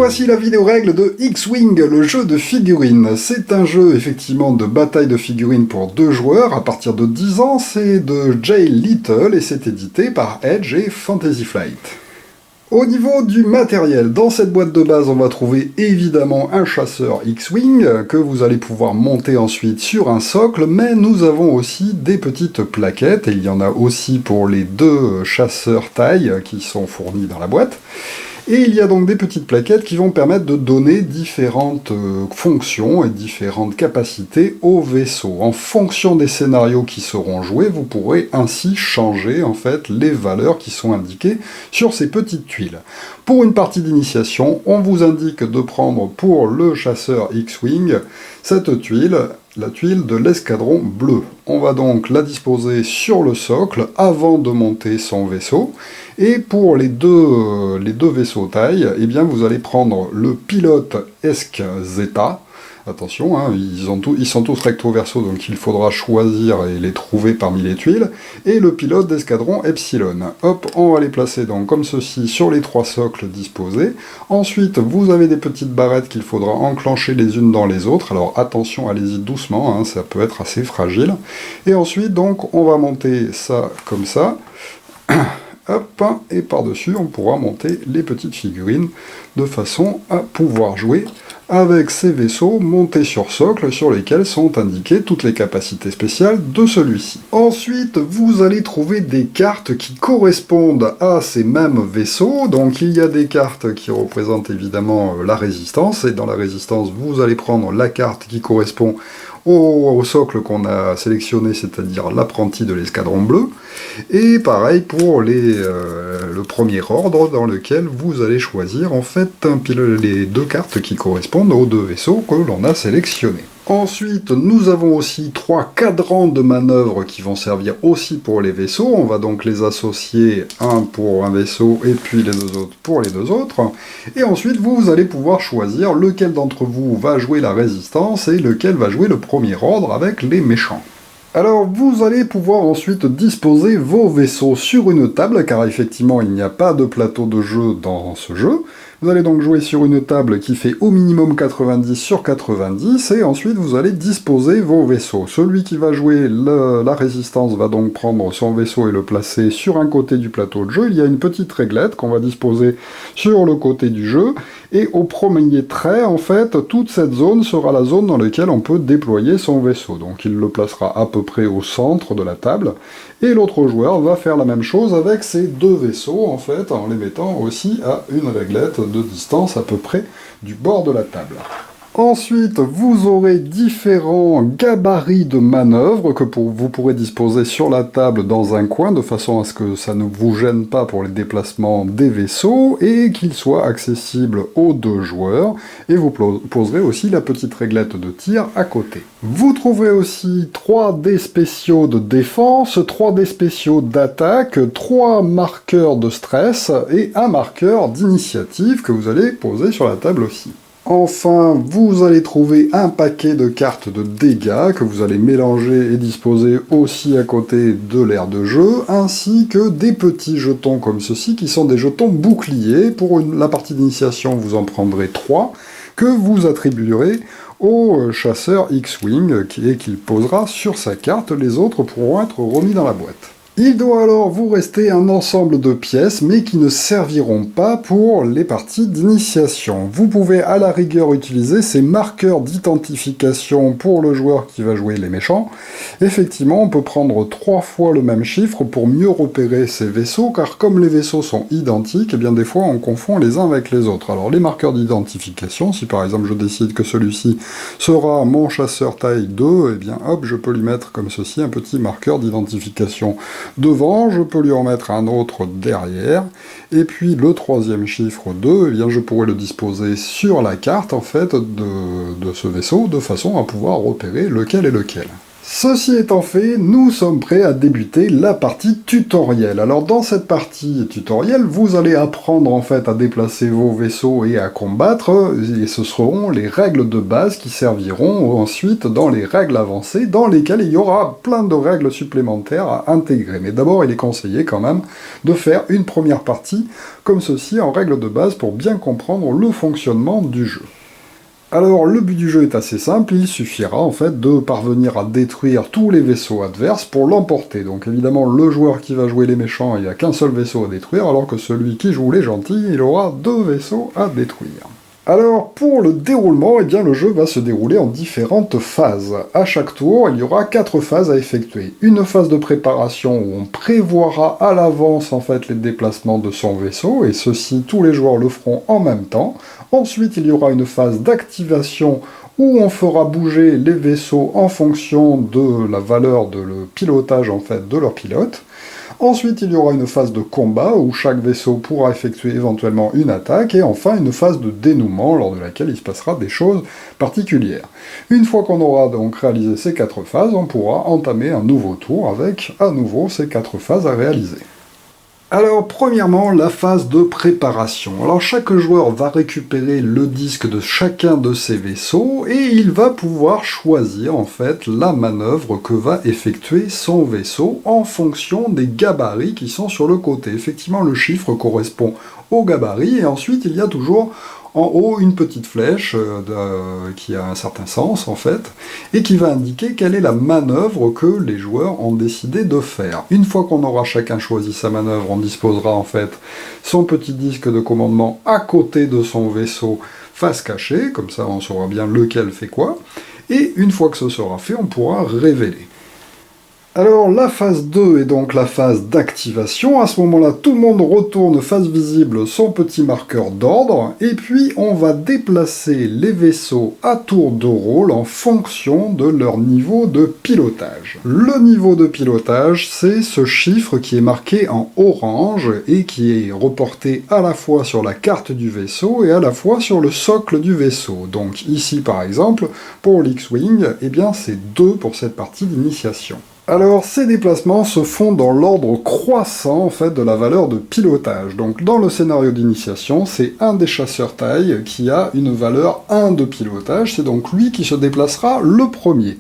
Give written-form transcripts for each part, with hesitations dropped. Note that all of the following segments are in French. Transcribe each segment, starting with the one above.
voici la vidéo règle de X-Wing, le jeu de figurines. C'est un jeu effectivement de bataille de figurines pour 2 joueurs à partir de 10 ans. C'est de Jay Little et c'est édité par Edge et Fantasy Flight. Au niveau du matériel, dans cette boîte de base, on va trouver évidemment un chasseur X-Wing que vous allez pouvoir monter ensuite sur un socle, mais nous avons aussi des petites plaquettes, et il y en a aussi pour les 2 chasseurs taille qui sont fournis dans la boîte. Et il y a donc des petites plaquettes qui vont permettre de donner différentes fonctions et différentes capacités au vaisseau. En fonction des scénarios qui seront joués, vous pourrez ainsi changer en fait les valeurs qui sont indiquées sur ces petites tuiles. Pour une partie d'initiation, on vous indique de prendre pour le chasseur X-Wing cette tuile, la tuile de l'escadron bleu. On va donc la disposer sur le socle avant de monter son vaisseau. Et pour les deux vaisseaux taille, eh bien vous allez prendre le pilote Esc Zeta. Attention, hein, ils sont tous recto verso, donc il faudra choisir et les trouver parmi les tuiles. Et le pilote d'escadron Epsilon. Hop, on va les placer donc comme ceci sur les 3 socles disposés. Ensuite, vous avez des petites barrettes qu'il faudra enclencher les unes dans les autres. Alors attention, allez-y doucement, hein, ça peut être assez fragile. Et ensuite, donc, on va monter ça comme ça. Hop, et par-dessus, on pourra monter les petites figurines de façon à pouvoir jouer avec ces vaisseaux montés sur socle sur lesquels sont indiquées toutes les capacités spéciales de celui-ci. Ensuite, vous allez trouver des cartes qui correspondent à ces mêmes vaisseaux. Donc il y a des cartes qui représentent évidemment la résistance, et dans la résistance, vous allez prendre la carte qui correspond au socle qu'on a sélectionné, c'est-à-dire l'apprenti de l'escadron bleu. Et pareil pour le premier ordre, dans lequel vous allez choisir en fait les 2 cartes qui correspondent aux 2 vaisseaux que l'on a sélectionnés. Ensuite, nous avons aussi 3 cadrans de manœuvre qui vont servir aussi pour les vaisseaux. On va donc les associer, un pour un vaisseau et puis les 2 autres pour les 2 autres. Et ensuite, vous allez pouvoir choisir lequel d'entre vous va jouer la résistance et lequel va jouer le premier ordre avec les méchants. Alors, vous allez pouvoir ensuite disposer vos vaisseaux sur une table, car effectivement, il n'y a pas de plateau de jeu dans ce jeu. Vous allez donc jouer sur une table qui fait au minimum 90 sur 90, et ensuite vous allez disposer vos vaisseaux. Celui qui va jouer la résistance va donc prendre son vaisseau et le placer sur un côté du plateau de jeu. Il y a une petite réglette qu'on va disposer sur le côté du jeu, et au premier trait, en fait, toute cette zone sera la zone dans laquelle on peut déployer son vaisseau. Donc il le placera à peu près au centre de la table, et l'autre joueur va faire la même chose avec ses 2 vaisseaux, en fait, en les mettant aussi à une réglette de distance à peu près du bord de la table. Ensuite, vous aurez différents gabarits de manœuvre que vous pourrez disposer sur la table dans un coin, de façon à ce que ça ne vous gêne pas pour les déplacements des vaisseaux, et qu'ils soient accessibles aux 2 joueurs, et vous poserez aussi la petite réglette de tir à côté. Vous trouverez aussi 3 dés spéciaux de défense, 3 dés spéciaux d'attaque, 3 marqueurs de stress, et un marqueur d'initiative que vous allez poser sur la table aussi. Enfin, vous allez trouver un paquet de cartes de dégâts que vous allez mélanger et disposer aussi à côté de l'aire de jeu, ainsi que des petits jetons comme ceci, qui sont des jetons boucliers. Pour la partie d'initiation, vous en prendrez 3, que vous attribuerez au chasseur X-Wing, et qu'il posera sur sa carte. Les autres pourront être remis dans la boîte. Il doit alors vous rester un ensemble de pièces, mais qui ne serviront pas pour les parties d'initiation. Vous pouvez à la rigueur utiliser ces marqueurs d'identification pour le joueur qui va jouer les méchants. Effectivement, on peut prendre 3 fois le même chiffre pour mieux repérer ces vaisseaux, car comme les vaisseaux sont identiques, eh bien des fois on confond les uns avec les autres. Alors les marqueurs d'identification, si par exemple je décide que celui-ci sera mon chasseur taille 2, eh bien hop, je peux lui mettre comme ceci un petit marqueur d'identification devant, je peux lui en mettre un autre derrière, et puis le 3e chiffre 2, eh bien je pourrais le disposer sur la carte en fait de ce vaisseau, de façon à pouvoir repérer lequel est lequel. Ceci étant fait, nous sommes prêts à débuter la partie tutoriel. Alors dans cette partie tutoriel, vous allez apprendre en fait à déplacer vos vaisseaux et à combattre, et ce seront les règles de base qui serviront ensuite dans les règles avancées, dans lesquelles il y aura plein de règles supplémentaires à intégrer. Mais d'abord, il est conseillé quand même de faire une première partie comme ceci en règles de base pour bien comprendre le fonctionnement du jeu. Alors le but du jeu est assez simple, il suffira en fait de parvenir à détruire tous les vaisseaux adverses pour l'emporter. Donc évidemment le joueur qui va jouer les méchants, il n'y a qu'un seul vaisseau à détruire, alors que celui qui joue les gentils, il aura 2 vaisseaux à détruire. Alors pour le déroulement, eh bien, le jeu va se dérouler en différentes phases. À chaque tour, il y aura 4 phases à effectuer. Une phase de préparation où on prévoira à l'avance en fait les déplacements de son vaisseau, et ceci tous les joueurs le feront en même temps. Ensuite, il y aura une phase d'activation où on fera bouger les vaisseaux en fonction de la valeur de le pilotage en fait de leur pilote. Ensuite, il y aura une phase de combat où chaque vaisseau pourra effectuer éventuellement une attaque, et enfin une phase de dénouement lors de laquelle il se passera des choses particulières. Une fois qu'on aura donc réalisé ces 4 phases, on pourra entamer un nouveau tour avec à nouveau ces 4 phases à réaliser. Alors, premièrement, la phase de préparation. Alors, chaque joueur va récupérer le disque de chacun de ses vaisseaux et il va pouvoir choisir, en fait, la manœuvre que va effectuer son vaisseau en fonction des gabarits qui sont sur le côté. Effectivement, le chiffre correspond au gabarit et ensuite, il y a toujours en haut une petite flèche qui a un certain sens en fait, et qui va indiquer quelle est la manœuvre que les joueurs ont décidé de faire. Une fois qu'on aura chacun choisi sa manœuvre, on disposera en fait son petit disque de commandement à côté de son vaisseau face cachée, comme ça on saura bien lequel fait quoi, et une fois que ce sera fait, on pourra révéler. Alors la phase 2 est donc la phase d'activation. À ce moment-là, tout le monde retourne face visible son petit marqueur d'ordre, et puis on va déplacer les vaisseaux à tour de rôle en fonction de leur niveau de pilotage. Le niveau de pilotage, c'est ce chiffre qui est marqué en orange et qui est reporté à la fois sur la carte du vaisseau et à la fois sur le socle du vaisseau. Donc ici par exemple, pour l'X-Wing, eh bien c'est 2 pour cette partie d'initiation. Alors, ces déplacements se font dans l'ordre croissant en fait de la valeur de pilotage. Donc, dans le scénario d'initiation, c'est un des chasseurs taille qui a une valeur 1 de pilotage. C'est donc lui qui se déplacera le premier.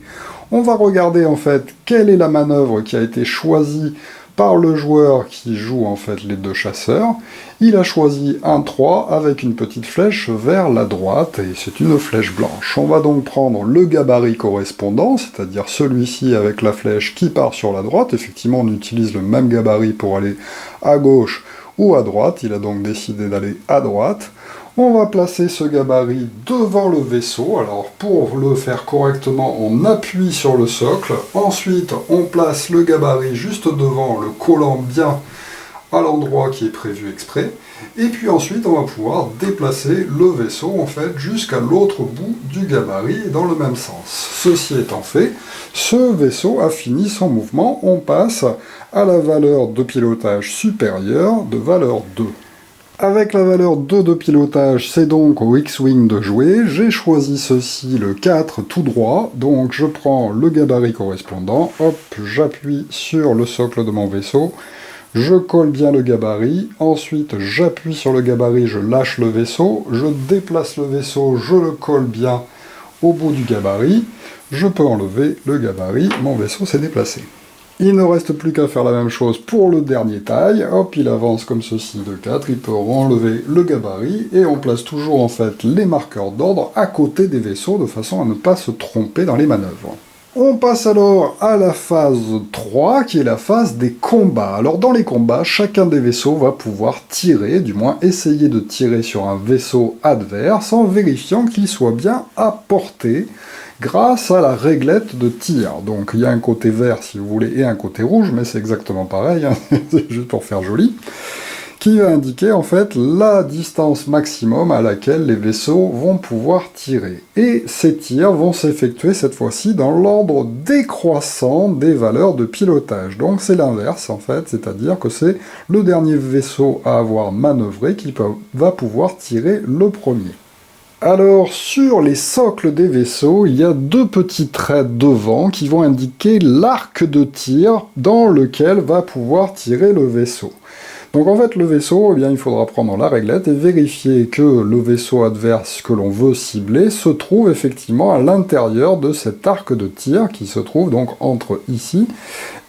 On va regarder en fait quelle est la manœuvre qui a été choisie par le joueur qui joue en fait les 2 chasseurs. Il a choisi un 3 avec une petite flèche vers la droite, et c'est une flèche blanche. On va donc prendre le gabarit correspondant, c'est-à-dire celui-ci avec la flèche qui part sur la droite. Effectivement, on utilise le même gabarit pour aller à gauche ou à droite. Il a donc décidé d'aller à droite. On va placer ce gabarit devant le vaisseau. Alors pour le faire correctement, on appuie sur le socle. Ensuite, on place le gabarit juste devant, le collant bien à l'endroit qui est prévu exprès. Et puis ensuite, on va pouvoir déplacer le vaisseau en fait jusqu'à l'autre bout du gabarit dans le même sens. Ceci étant fait, ce vaisseau a fini son mouvement. On passe à la valeur de pilotage supérieure de valeur 2. Avec la valeur 2 de pilotage, c'est donc au X-Wing de jouer. J'ai choisi ceci, le 4, tout droit. Donc je prends le gabarit correspondant, hop, j'appuie sur le socle de mon vaisseau, je colle bien le gabarit, ensuite j'appuie sur le gabarit, je lâche le vaisseau, je déplace le vaisseau, je le colle bien au bout du gabarit, je peux enlever le gabarit, mon vaisseau s'est déplacé. Il ne reste plus qu'à faire la même chose pour le dernier taille. Hop, il avance comme ceci de 4, il peut enlever le gabarit, et on place toujours en fait les marqueurs d'ordre à côté des vaisseaux, de façon à ne pas se tromper dans les manœuvres. On passe alors à la phase 3, qui est la phase des combats. Alors dans les combats, chacun des vaisseaux va pouvoir tirer, du moins essayer de tirer sur un vaisseau adverse, en vérifiant qu'il soit bien à portée, grâce à la réglette de tir. Donc il y a un côté vert si vous voulez et un côté rouge, mais c'est exactement pareil, hein, c'est juste pour faire joli, qui va indiquer en fait la distance maximum à laquelle les vaisseaux vont pouvoir tirer. Et ces tirs vont s'effectuer cette fois-ci dans l'ordre décroissant des valeurs de pilotage. Donc c'est l'inverse en fait, c'est-à-dire que c'est le dernier vaisseau à avoir manœuvré qui va pouvoir tirer le premier. Alors, sur les socles des vaisseaux, il y a deux petits traits devant qui vont indiquer l'arc de tir dans lequel va pouvoir tirer le vaisseau. Donc en fait, le vaisseau, eh bien, il faudra prendre la réglette et vérifier que le vaisseau adverse que l'on veut cibler se trouve effectivement à l'intérieur de cet arc de tir qui se trouve donc entre ici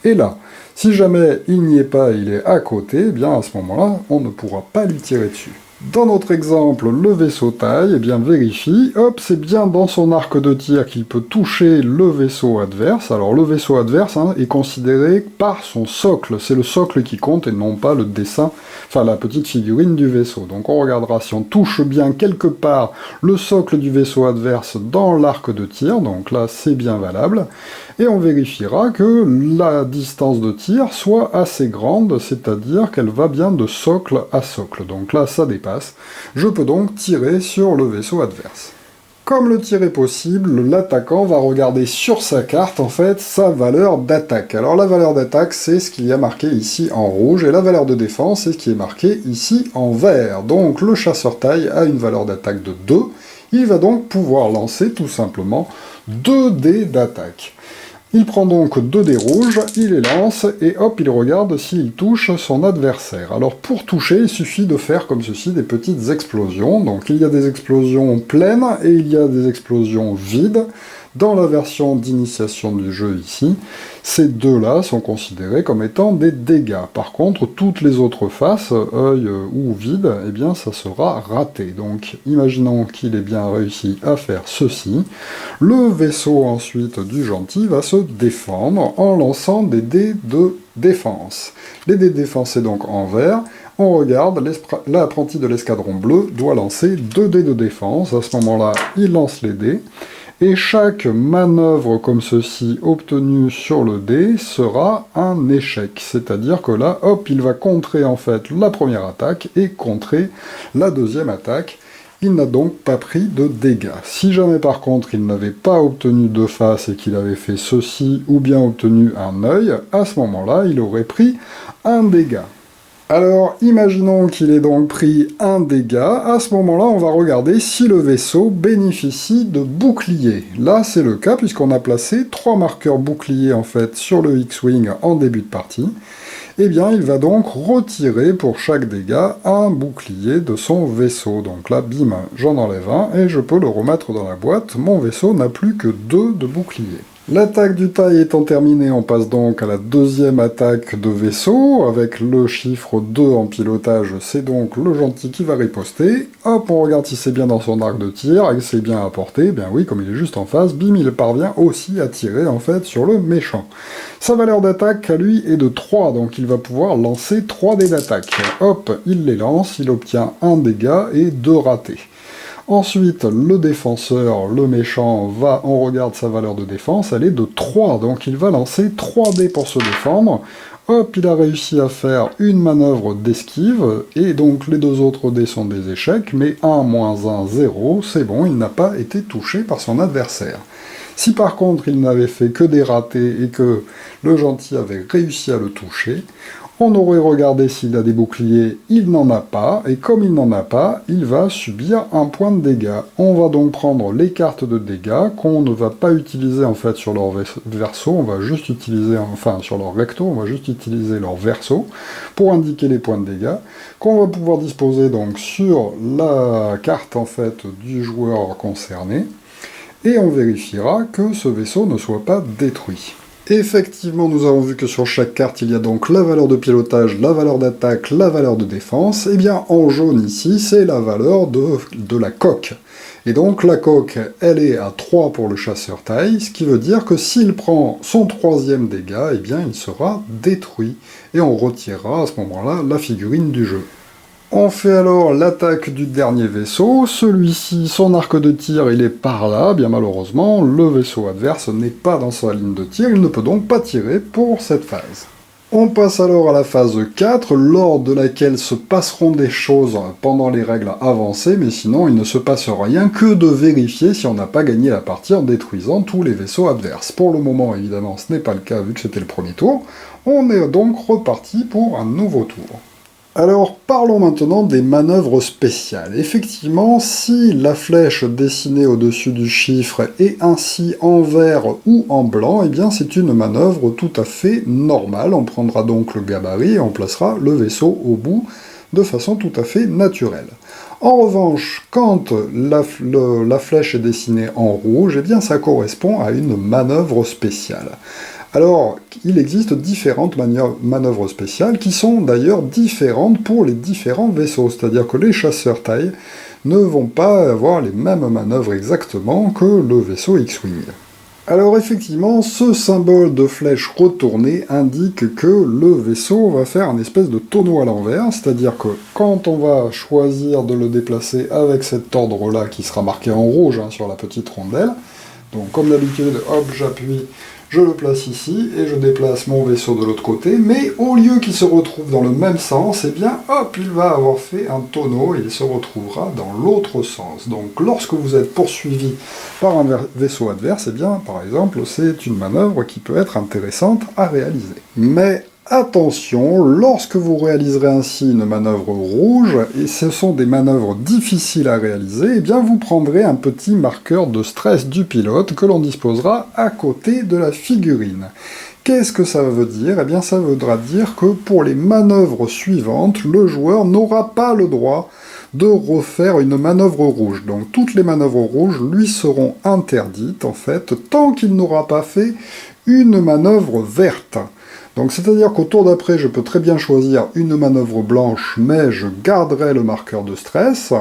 et là. Si jamais il n'y est pas, il est à côté, eh bien à ce moment-là, on ne pourra pas lui tirer dessus. Dans notre exemple, le vaisseau taille, eh bien vérifie, hop, c'est bien dans son arc de tir qu'il peut toucher le vaisseau adverse. Alors le vaisseau adverse est considéré par son socle, c'est le socle qui compte et non pas le dessin, enfin la petite figurine du vaisseau. Donc on regardera si on touche bien quelque part le socle du vaisseau adverse dans l'arc de tir, donc là c'est bien valable, et on vérifiera que la distance de tir soit assez grande, c'est-à-dire qu'elle va bien de socle à socle. Donc là ça dépasse. Je peux donc tirer sur le vaisseau adverse. Comme le tir est possible, l'attaquant va regarder sur sa carte, en fait, sa valeur d'attaque. Alors la valeur d'attaque, c'est ce qu'il y a marqué ici en rouge, et la valeur de défense, c'est ce qui est marqué ici en vert. Donc le chasseur taille a une valeur d'attaque de 2, il va donc pouvoir lancer tout simplement 2 dés d'attaque. Il prend donc 2 dés rouges, il les lance, et hop, il regarde s'il touche son adversaire. Alors pour toucher, il suffit de faire comme ceci des petites explosions. Donc il y a des explosions pleines, et il y a des explosions vides. Dans la version d'initiation du jeu ici, ces deux-là sont considérés comme étant des dégâts. Par contre, toutes les autres faces, œil ou vide, eh bien ça sera raté. Donc imaginons qu'il ait bien réussi à faire ceci. Le vaisseau ensuite du gentil va se défendre en lançant des dés de défense. Les dés de défense c'est donc en vert. On regarde, l'apprenti de l'escadron bleu doit lancer 2 dés de défense. À ce moment-là, il lance les dés. Et chaque manœuvre comme ceci obtenue sur le dé sera un échec. C'est-à-dire que là, hop, il va contrer en fait la première attaque et contrer la deuxième attaque. Il n'a donc pas pris de dégâts. Si jamais par contre il n'avait pas obtenu de face et qu'il avait fait ceci ou bien obtenu un œil, à ce moment-là, il aurait pris un dégât. Alors, imaginons qu'il ait donc pris un dégât, à ce moment-là, on va regarder si le vaisseau bénéficie de boucliers. Là, c'est le cas, puisqu'on a placé 3 marqueurs boucliers, en fait, sur le X-Wing en début de partie. Eh bien, il va donc retirer pour chaque dégât un bouclier de son vaisseau. Donc là, bim, j'en enlève un, et je peux le remettre dans la boîte. Mon vaisseau n'a plus que 2 de boucliers. L'attaque du taille étant terminée, on passe donc à la deuxième attaque de vaisseau, avec le chiffre 2 en pilotage, c'est donc le gentil qui va riposter. Hop, on regarde si c'est bien dans son arc de tir, et c'est bien apporté, bien oui, comme il est juste en face, bim, il parvient aussi à tirer en fait sur le méchant. Sa valeur d'attaque à lui est de 3, donc il va pouvoir lancer 3 dés d'attaque. Hop, il les lance, il obtient 1 dégât et 2 ratés. Ensuite, le défenseur, le méchant, on regarde sa valeur de défense, elle est de 3, donc il va lancer 3 dés pour se défendre. Hop, il a réussi à faire une manœuvre d'esquive, et donc les 2 autres dés sont des échecs, mais 1 moins 1, 0, c'est bon, il n'a pas été touché par son adversaire. Si par contre il n'avait fait que des ratés et que le gentil avait réussi à le toucher, on aurait regardé s'il a des boucliers, il n'en a pas, et comme il n'en a pas, il va subir un point de dégâts. On va donc prendre les cartes de dégâts qu'on ne va pas utiliser en fait sur leur verso, on va juste utiliser, enfin sur leur recto, on va juste utiliser leur verso pour indiquer les points de dégâts, qu'on va pouvoir disposer donc sur la carte en fait du joueur concerné, et on vérifiera que ce vaisseau ne soit pas détruit. Effectivement, nous avons vu que sur chaque carte, il y a donc la valeur de pilotage, la valeur d'attaque, la valeur de défense. Et bien, en jaune ici, c'est la valeur de la coque. Et donc, la coque, elle est à 3 pour le chasseur taille, ce qui veut dire que s'il prend son 3e dégât, eh bien, il sera détruit. Et on retirera à ce moment-là la figurine du jeu. On fait alors l'attaque du dernier vaisseau, celui-ci, son arc de tir, il est par là, bien malheureusement, le vaisseau adverse n'est pas dans sa ligne de tir, il ne peut donc pas tirer pour cette phase. On passe alors à la phase 4, lors de laquelle se passeront des choses pendant les règles avancées, mais sinon il ne se passe rien que de vérifier si on n'a pas gagné la partie en détruisant tous les vaisseaux adverses. Pour le moment, évidemment, ce n'est pas le cas vu que c'était le premier tour, on est donc reparti pour un nouveau tour. Alors parlons maintenant des manœuvres spéciales. Effectivement, si la flèche dessinée au-dessus du chiffre est ainsi en vert ou en blanc, eh bien c'est une manœuvre tout à fait normale. On prendra donc le gabarit et on placera le vaisseau au bout de façon tout à fait naturelle. En revanche, quand la flèche est dessinée en rouge, eh bien ça correspond à une manœuvre spéciale. Alors, il existe différentes manœuvres spéciales qui sont d'ailleurs différentes pour les différents vaisseaux, c'est-à-dire que les chasseurs taille ne vont pas avoir les mêmes manœuvres exactement que le vaisseau X-Wing. Alors effectivement, ce symbole de flèche retournée indique que le vaisseau va faire un espèce de tonneau à l'envers, c'est-à-dire que quand on va choisir de le déplacer avec cet ordre-là qui sera marqué en rouge sur la petite rondelle, donc comme d'habitude, hop, j'appuie, je le place ici, et je déplace mon vaisseau de l'autre côté, mais au lieu qu'il se retrouve dans le même sens, eh bien, hop, il va avoir fait un tonneau, et il se retrouvera dans l'autre sens. Donc, lorsque vous êtes poursuivi par un vaisseau adverse, eh bien, par exemple, c'est une manœuvre qui peut être intéressante à réaliser. Mais attention, lorsque vous réaliserez ainsi une manœuvre rouge, et ce sont des manœuvres difficiles à réaliser, eh bien vous prendrez un petit marqueur de stress du pilote que l'on disposera à côté de la figurine. Qu'est-ce que ça veut dire? Eh bien ça voudra dire que pour les manœuvres suivantes, le joueur n'aura pas le droit de refaire une manœuvre rouge. Donc toutes les manœuvres rouges lui seront interdites, en fait, tant qu'il n'aura pas fait une manœuvre verte. Donc c'est-à-dire qu'au tour d'après, je peux très bien choisir une manœuvre blanche, mais je garderai le marqueur de stress,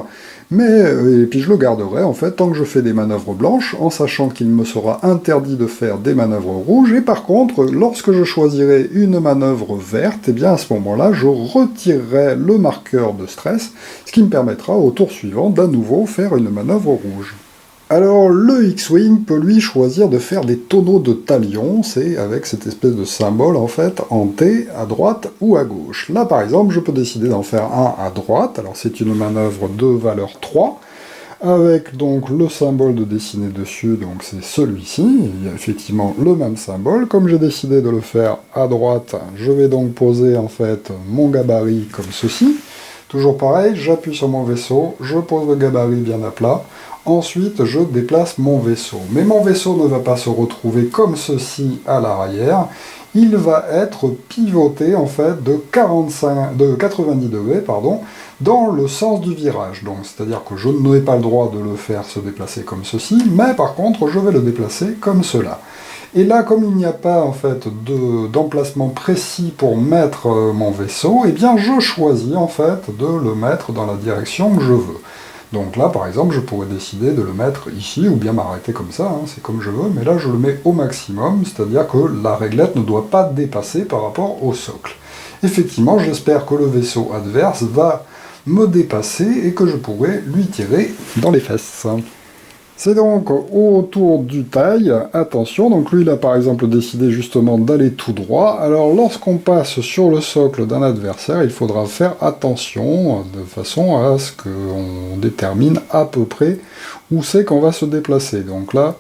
et puis je le garderai en fait tant que je fais des manœuvres blanches, en sachant qu'il me sera interdit de faire des manœuvres rouges, et par contre, lorsque je choisirai une manœuvre verte, eh bien à ce moment-là, je retirerai le marqueur de stress, ce qui me permettra au tour suivant d'à nouveau faire une manœuvre rouge. Alors, le X-Wing peut lui choisir de faire des tonneaux de talion, c'est avec cette espèce de symbole en fait en T, à droite ou à gauche. Là par exemple, je peux décider d'en faire un à droite, alors c'est une manœuvre de valeur 3, avec donc le symbole de dessiner dessus, donc c'est celui-ci, il y a effectivement le même symbole. Comme j'ai décidé de le faire à droite, je vais donc poser en fait mon gabarit comme ceci. Toujours pareil, j'appuie sur mon vaisseau, je pose le gabarit bien à plat. Ensuite, je déplace mon vaisseau. Mais mon vaisseau ne va pas se retrouver comme ceci à l'arrière. Il va être pivoté en fait de 90 degrés dans le sens du virage. Donc, c'est-à-dire que je n'ai pas le droit de le faire se déplacer comme ceci, mais par contre, je vais le déplacer comme cela. Et là, comme il n'y a pas en fait d'emplacement précis pour mettre mon vaisseau, eh bien je choisis en fait de le mettre dans la direction que je veux. Donc là, par exemple, je pourrais décider de le mettre ici, ou bien m'arrêter comme ça, c'est comme je veux, mais là je le mets au maximum, c'est-à-dire que la réglette ne doit pas dépasser par rapport au socle. Effectivement, j'espère que le vaisseau adverse va me dépasser et que je pourrai lui tirer dans les fesses. C'est donc au tour du taille, attention, donc lui il a par exemple décidé justement d'aller tout droit, alors lorsqu'on passe sur le socle d'un adversaire, il faudra faire attention de façon à ce qu'on détermine à peu près où c'est qu'on va se déplacer. Donc là,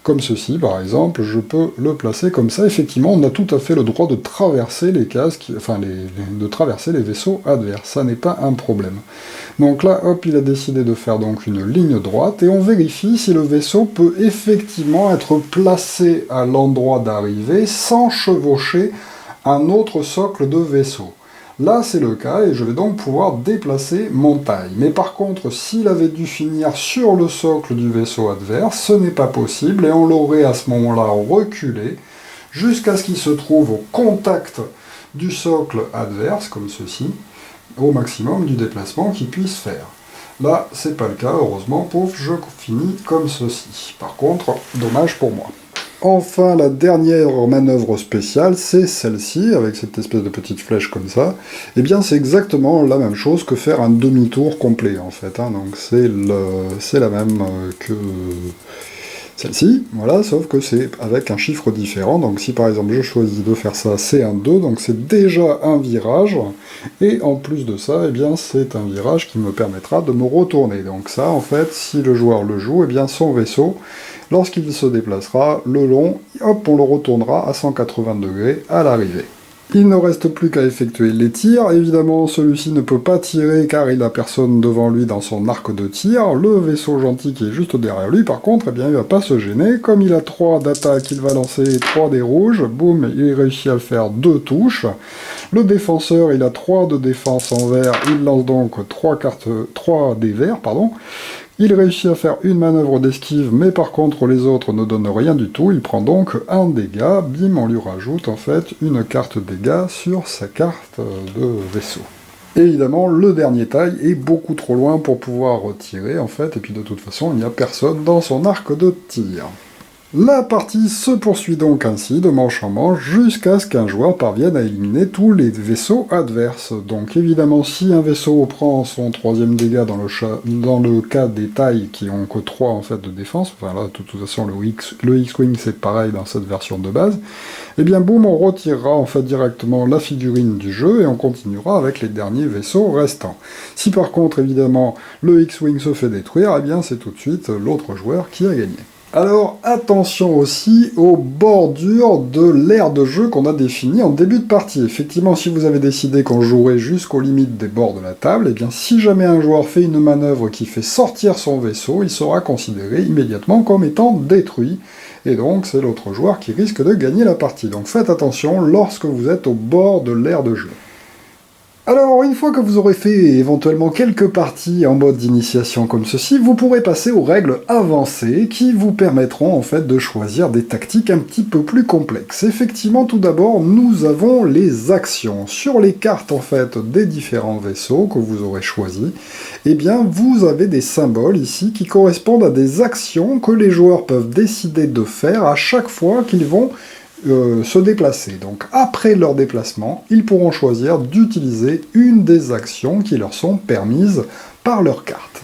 comme ceci par exemple, je peux le placer comme ça. Effectivement, on a tout à fait le droit de traverser les cases, de traverser les vaisseaux adverses, ça n'est pas un problème. Donc là, hop, il a décidé de faire donc une ligne droite, et on vérifie si le vaisseau peut effectivement être placé à l'endroit d'arrivée sans chevaucher un autre socle de vaisseau. Là, c'est le cas, et je vais donc pouvoir déplacer mon taille. Mais par contre, s'il avait dû finir sur le socle du vaisseau adverse, ce n'est pas possible, et on l'aurait à ce moment-là reculé, jusqu'à ce qu'il se trouve au contact du socle adverse, comme ceci, au maximum du déplacement qu'il puisse faire. Là, c'est pas le cas, heureusement, pouf, je finis comme ceci. Par contre, dommage pour moi. Enfin, la dernière manœuvre spéciale, c'est celle-ci, avec cette espèce de petite flèche comme ça. Eh bien, c'est exactement la même chose que faire un demi-tour complet, en fait. Donc, c'est la même que celle-ci, voilà, sauf que c'est avec un chiffre différent. Donc, si par exemple je choisis de faire ça C1-2, donc c'est déjà un virage, et en plus de ça, eh bien, c'est un virage qui me permettra de me retourner. Donc ça, en fait, si le joueur le joue, eh bien, son vaisseau, lorsqu'il se déplacera le long, hop, on le retournera à 180 degrés à l'arrivée. Il ne reste plus qu'à effectuer les tirs. Évidemment, celui-ci ne peut pas tirer car il n'a personne devant lui dans son arc de tir. Le vaisseau gentil qui est juste derrière lui, par contre, eh bien, il va pas se gêner. Comme il a 3 d'attaque, il va lancer 3 dés rouges. Boum, il réussit à le faire 2 touches. Le défenseur, il a 3 de défense en vert. Il lance donc 3 dés verts, pardon. Il réussit à faire une manœuvre d'esquive, mais par contre les autres ne donnent rien du tout. Il prend donc un dégât, bim, on lui rajoute en fait une carte dégâts sur sa carte de vaisseau. Évidemment, le dernier taille est beaucoup trop loin pour pouvoir tirer en fait, et puis de toute façon, il n'y a personne dans son arc de tir. La partie se poursuit donc ainsi, de manche en manche, jusqu'à ce qu'un joueur parvienne à éliminer tous les vaisseaux adverses. Donc évidemment, si un vaisseau prend son 3e dégât dans le cas des tailles qui ont que 3 en fait de défense, enfin là, de toute façon, le X-Wing c'est pareil dans cette version de base, et bien boum, on retirera en fait directement la figurine du jeu et on continuera avec les derniers vaisseaux restants. Si par contre, évidemment, le X-Wing se fait détruire, et bien c'est tout de suite l'autre joueur qui a gagné. Alors attention aussi aux bordures de l'aire de jeu qu'on a définie en début de partie. Effectivement, si vous avez décidé qu'on jouerait jusqu'aux limites des bords de la table, et bien si jamais un joueur fait une manœuvre qui fait sortir son vaisseau, il sera considéré immédiatement comme étant détruit. Et donc c'est l'autre joueur qui risque de gagner la partie. Donc faites attention lorsque vous êtes au bord de l'aire de jeu. Alors, une fois que vous aurez fait éventuellement quelques parties en mode d'initiation comme ceci, vous pourrez passer aux règles avancées qui vous permettront en fait de choisir des tactiques un petit peu plus complexes. Effectivement, tout d'abord, nous avons les actions. Sur les cartes en fait des différents vaisseaux que vous aurez choisis, eh bien vous avez des symboles ici qui correspondent à des actions que les joueurs peuvent décider de faire à chaque fois qu'ils vont se déplacer. Donc après leur déplacement, ils pourront choisir d'utiliser une des actions qui leur sont permises par leur carte.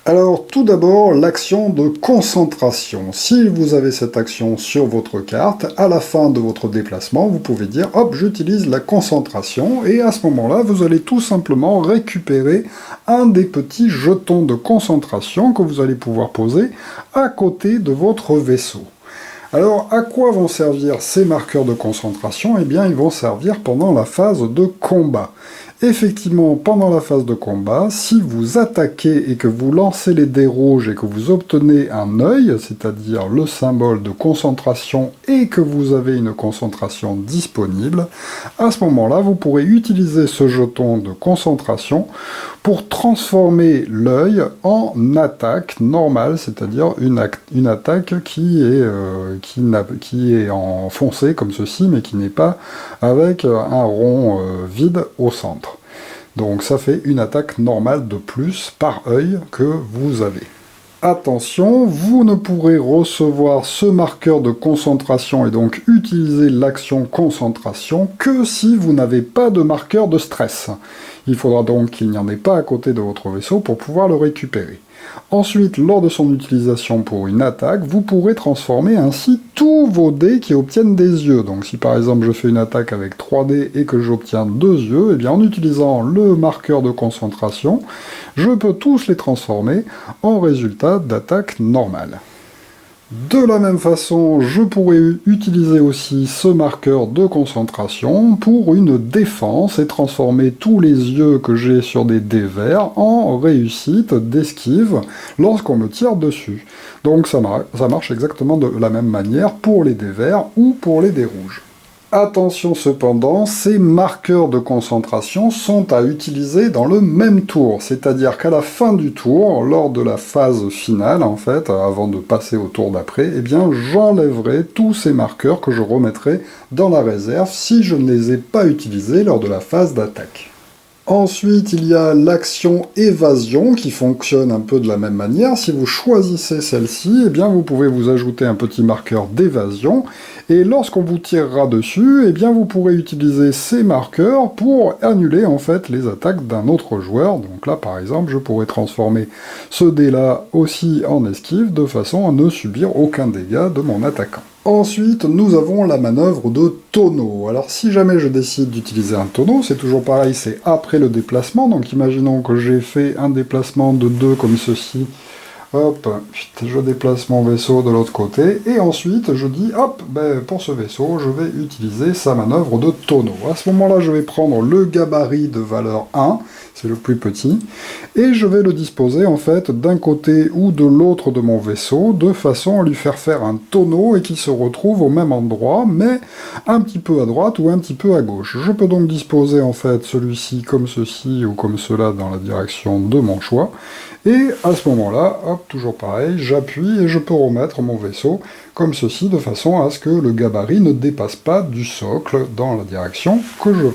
Alors tout d'abord, l'action de concentration. Si vous avez cette action sur votre carte, à la fin de votre déplacement, vous pouvez dire « Hop, j'utilise la concentration » et à ce moment-là, vous allez tout simplement récupérer un des petits jetons de concentration que vous allez pouvoir poser à côté de votre vaisseau. Alors, à quoi vont servir ces marqueurs de concentration? Eh bien, ils vont servir pendant la phase de combat. Effectivement, pendant la phase de combat, si vous attaquez et que vous lancez les dés rouges et que vous obtenez un œil, c'est-à-dire le symbole de concentration et que vous avez une concentration disponible, à ce moment-là, vous pourrez utiliser ce jeton de concentration pour transformer l'œil en attaque normale, c'est-à-dire une attaque qui est en foncé comme ceci, mais qui n'est pas avec un rond vide au centre. Donc ça fait une attaque normale de plus par œil que vous avez. Attention, vous ne pourrez recevoir ce marqueur de concentration et donc utiliser l'action concentration que si vous n'avez pas de marqueur de stress. Il faudra donc qu'il n'y en ait pas à côté de votre vaisseau pour pouvoir le récupérer. Ensuite, lors de son utilisation pour une attaque, vous pourrez transformer ainsi tous vos dés qui obtiennent des yeux. Donc si par exemple je fais une attaque avec 3 dés et que j'obtiens 2 yeux, eh bien en utilisant le marqueur de concentration, je peux tous les transformer en résultat d'attaque normale. De la même façon, je pourrais utiliser aussi ce marqueur de concentration pour une défense et transformer tous les yeux que j'ai sur des dés verts en réussite d'esquive lorsqu'on me tire dessus. Donc ça marche exactement de la même manière pour les dés verts ou pour les dés rouges. Attention cependant, ces marqueurs de concentration sont à utiliser dans le même tour, c'est-à-dire qu'à la fin du tour, lors de la phase finale en fait, avant de passer au tour d'après, eh bien j'enlèverai tous ces marqueurs que je remettrai dans la réserve si je ne les ai pas utilisés lors de la phase d'attaque. Ensuite, il y a l'action évasion qui fonctionne un peu de la même manière. Si vous choisissez celle-ci, eh bien vous pouvez vous ajouter un petit marqueur d'évasion et lorsqu'on vous tirera dessus, eh bien vous pourrez utiliser ces marqueurs pour annuler en fait les attaques d'un autre joueur. Donc là, par exemple, je pourrais transformer ce dé-là aussi en esquive de façon à ne subir aucun dégât de mon attaquant. Ensuite, nous avons la manœuvre de tonneau. Alors si jamais je décide d'utiliser un tonneau, c'est toujours pareil, c'est après le déplacement. Donc imaginons que j'ai fait un déplacement de 2 comme ceci Hop, je déplace mon vaisseau de l'autre côté, et ensuite je dis, hop, ben, pour ce vaisseau, je vais utiliser sa manœuvre de tonneau. À ce moment-là, je vais prendre le gabarit de valeur 1, c'est le plus petit, et je vais le disposer en fait d'un côté ou de l'autre de mon vaisseau, de façon à lui faire un tonneau et qu'il se retrouve au même endroit, mais un petit peu à droite ou un petit peu à gauche. Je peux donc disposer en fait celui-ci comme ceci ou comme cela dans la direction de mon choix, et à ce moment-là, hop, toujours pareil, j'appuie et je peux remettre mon vaisseau comme ceci, de façon à ce que le gabarit ne dépasse pas du socle dans la direction que je veux.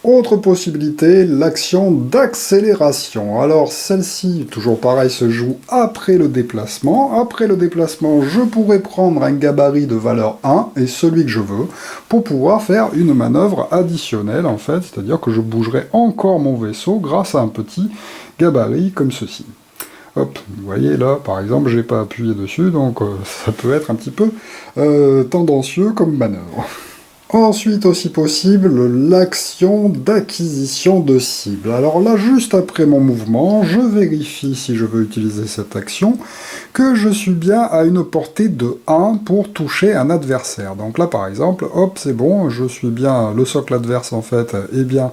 Autre possibilité, l'action d'accélération. Alors celle-ci, toujours pareil, se joue après le déplacement. Après le déplacement, je pourrais prendre un gabarit de valeur 1, et celui que je veux, pour pouvoir faire une manœuvre additionnelle, en fait, c'est-à-dire que je bougerai encore mon vaisseau grâce à un petit gabarit comme ceci. Hop, vous voyez là, par exemple, j'ai pas appuyé dessus, donc ça peut être un petit peu tendancieux comme manœuvre. Ensuite, aussi possible, l'action d'acquisition de cible. Alors là, juste après mon mouvement, je vérifie, si je veux utiliser cette action, que je suis bien à une portée de 1 pour toucher un adversaire. Donc là, par exemple, hop, c'est bon, je suis bien, le socle adverse, en fait, est bien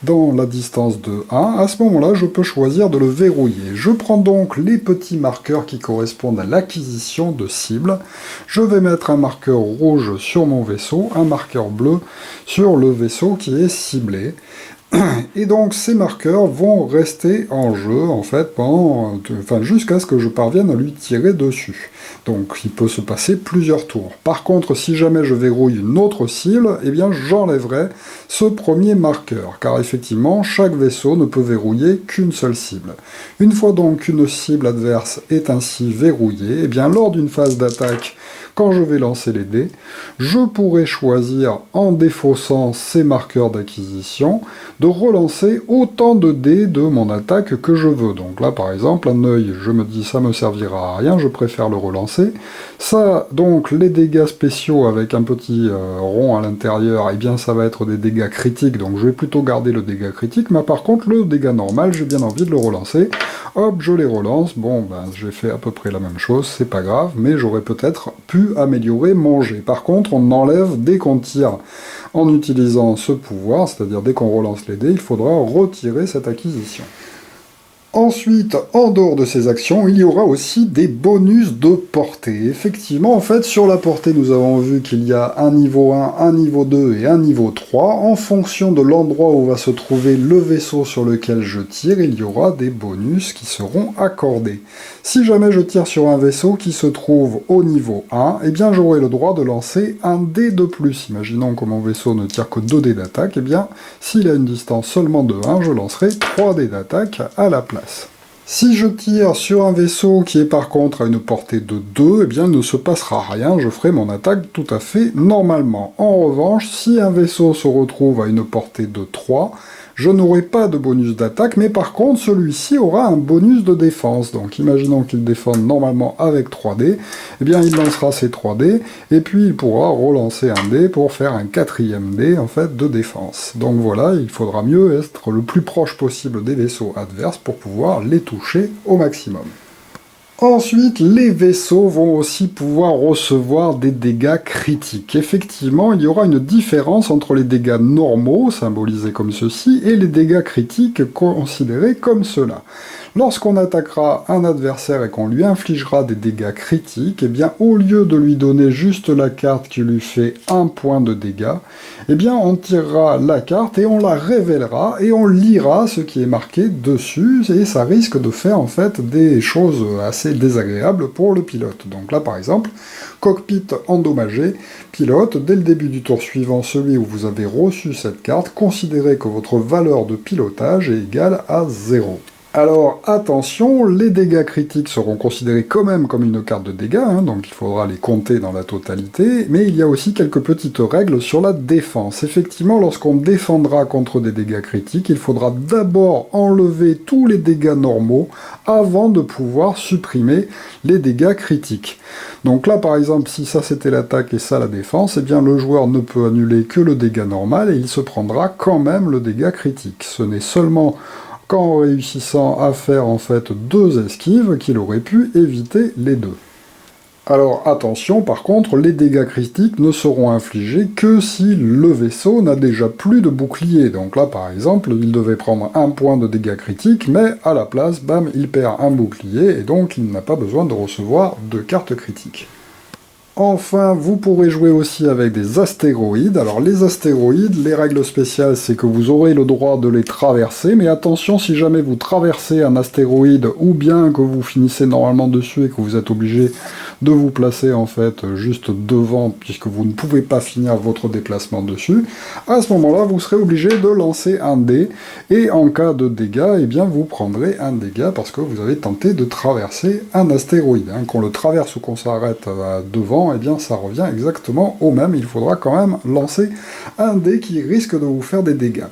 dans la distance de 1. À ce moment-là, je peux choisir de le verrouiller. Je prends donc les petits marqueurs qui correspondent à l'acquisition de cible. Je vais mettre un marqueur rouge sur mon vaisseau, un marqueur bleu sur le vaisseau qui est ciblé. Et donc ces marqueurs vont rester en jeu en fait jusqu'à ce que je parvienne à lui tirer dessus. Donc il peut se passer plusieurs tours. Par contre, si jamais je verrouille une autre cible, eh bien j'enlèverai ce premier marqueur, car effectivement chaque vaisseau ne peut verrouiller qu'une seule cible. Une fois donc qu'une cible adverse est ainsi verrouillée, eh bien lors d'une phase d'attaque, quand je vais lancer les dés, je pourrai choisir, en défaussant ces marqueurs d'acquisition, de relancer autant de dés de mon attaque que je veux. Donc là, par exemple, un œil, je me dis, ça me servira à rien, je préfère le relancer. Ça, donc, les dégâts spéciaux avec un petit rond à l'intérieur, eh bien, ça va être des dégâts critiques, donc je vais plutôt garder le dégât critique, mais par contre, le dégât normal, j'ai bien envie de le relancer. Hop, je les relance, bon, ben, j'ai fait à peu près la même chose, c'est pas grave, mais j'aurais peut-être pu améliorer mon jet. Par contre, on enlève dès qu'on tire en utilisant ce pouvoir, c'est-à-dire dès qu'on relance les dés, il faudra retirer cette acquisition. Ensuite, en dehors de ces actions, il y aura aussi des bonus de portée. Effectivement, en fait, sur la portée, nous avons vu qu'il y a un niveau 1, un niveau 2 et un niveau 3. En fonction de l'endroit où va se trouver le vaisseau sur lequel je tire, il y aura des bonus qui seront accordés. Si jamais je tire sur un vaisseau qui se trouve au niveau 1, eh bien j'aurai le droit de lancer un dé de plus. Imaginons que mon vaisseau ne tire que 2 dés d'attaque, eh bien s'il a une distance seulement de 1, je lancerai 3 dés d'attaque à la place. Si je tire sur un vaisseau qui est par contre à une portée de 2, eh bien il ne se passera rien, je ferai mon attaque tout à fait normalement. En revanche, si un vaisseau se retrouve à une portée de 3, je n'aurai pas de bonus d'attaque, mais par contre celui-ci aura un bonus de défense. Donc imaginons qu'il défende normalement avec 3 dés, eh bien il lancera ses 3 dés, et puis il pourra relancer un dé pour faire un 4e dé en fait de défense. Donc voilà, il faudra mieux être le plus proche possible des vaisseaux adverses pour pouvoir les toucher au maximum. Ensuite, les vaisseaux vont aussi pouvoir recevoir des dégâts critiques. Effectivement, il y aura une différence entre les dégâts normaux, symbolisés comme ceci, et les dégâts critiques considérés comme cela. Lorsqu'on attaquera un adversaire et qu'on lui infligera des dégâts critiques, eh bien, au lieu de lui donner juste la carte qui lui fait 1 point de dégâts, eh bien, on tirera la carte et on la révélera et on lira ce qui est marqué dessus, et ça risque de faire en fait des choses assez désagréables pour le pilote. Donc là, par exemple, cockpit endommagé, pilote, dès le début du tour suivant, celui où vous avez reçu cette carte, considérez que votre valeur de pilotage est égale à 0. Alors attention, les dégâts critiques seront considérés quand même comme une carte de dégâts, donc il faudra les compter dans la totalité, mais il y a aussi quelques petites règles sur la défense. Effectivement, lorsqu'on défendra contre des dégâts critiques, il faudra d'abord enlever tous les dégâts normaux avant de pouvoir supprimer les dégâts critiques. Donc là, par exemple, si ça c'était l'attaque et ça la défense, eh bien le joueur ne peut annuler que le dégât normal et il se prendra quand même le dégât critique. Ce n'est seulement qu'en réussissant à faire en fait 2 esquives, qu'il aurait pu éviter les 2. Alors attention, par contre, les dégâts critiques ne seront infligés que si le vaisseau n'a déjà plus de bouclier. Donc là, par exemple, il devait prendre 1 point de dégâts critiques, mais à la place, bam, il perd un bouclier, et donc il n'a pas besoin de recevoir de cartes critiques. Enfin, vous pourrez jouer aussi avec des astéroïdes. Alors les astéroïdes, les règles spéciales, c'est que vous aurez le droit de les traverser, mais attention, si jamais vous traversez un astéroïde, ou bien que vous finissez normalement dessus et que vous êtes obligé de vous placer en fait juste devant, puisque vous ne pouvez pas finir votre déplacement dessus, à ce moment-là, vous serez obligé de lancer un dé, et en cas de dégâts, eh bien vous prendrez un dégât parce que vous avez tenté de traverser un astéroïde. Qu'on le traverse ou qu'on s'arrête devant, eh bien ça revient exactement au même. Il faudra quand même lancer un dé qui risque de vous faire des dégâts.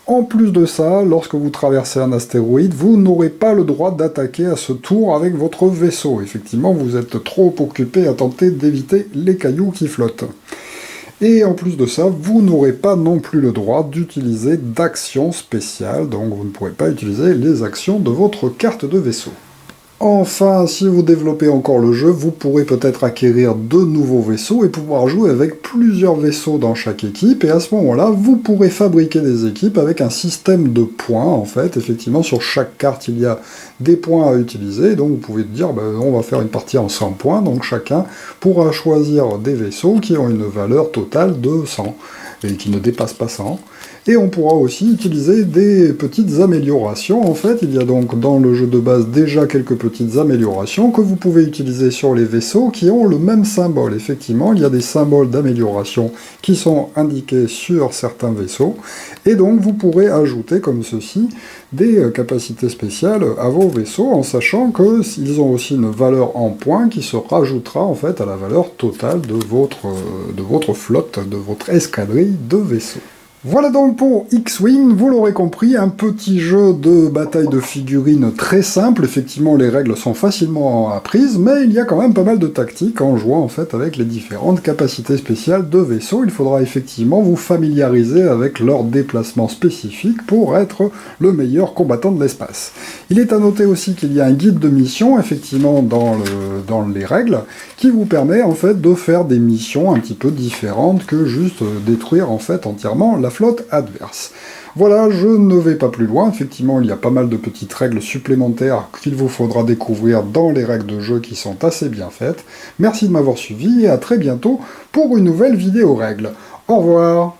En plus de ça, lorsque vous traversez un astéroïde, vous n'aurez pas le droit d'attaquer à ce tour avec votre vaisseau. Effectivement, vous êtes trop occupé à tenter d'éviter les cailloux qui flottent. Et en plus de ça, vous n'aurez pas non plus le droit d'utiliser d'actions spéciales, donc vous ne pourrez pas utiliser les actions de votre carte de vaisseau. Enfin, si vous développez encore le jeu, vous pourrez peut-être acquérir de nouveaux vaisseaux et pouvoir jouer avec plusieurs vaisseaux dans chaque équipe, et à ce moment-là, vous pourrez fabriquer des équipes avec un système de points, en fait. Effectivement, sur chaque carte, il y a des points à utiliser, donc vous pouvez dire, on va faire une partie en 100 points, donc chacun pourra choisir des vaisseaux qui ont une valeur totale de 100, et qui ne dépassent pas 100. Et on pourra aussi utiliser des petites améliorations. En fait, il y a donc dans le jeu de base déjà quelques petites améliorations que vous pouvez utiliser sur les vaisseaux qui ont le même symbole. Effectivement, il y a des symboles d'amélioration qui sont indiqués sur certains vaisseaux. Et donc, vous pourrez ajouter comme ceci des capacités spéciales à vos vaisseaux en sachant qu'ils ont aussi une valeur en points qui se rajoutera en fait à la valeur totale de votre flotte, de votre escadrille de vaisseaux. Voilà donc pour X-Wing, vous l'aurez compris, un petit jeu de bataille de figurines très simple. Effectivement, les règles sont facilement apprises, mais il y a quand même pas mal de tactiques en jouant en fait avec les différentes capacités spéciales de vaisseaux. Il faudra effectivement vous familiariser avec leurs déplacements spécifiques pour être le meilleur combattant de l'espace. Il est à noter aussi qu'il y a un guide de mission, effectivement, dans les règles, qui vous permet en fait de faire des missions un petit peu différentes que juste détruire en fait entièrement la flotte adverse. Voilà, je ne vais pas plus loin. Effectivement, il y a pas mal de petites règles supplémentaires qu'il vous faudra découvrir dans les règles de jeu qui sont assez bien faites. Merci de m'avoir suivi et à très bientôt pour une nouvelle vidéo règles. Au revoir.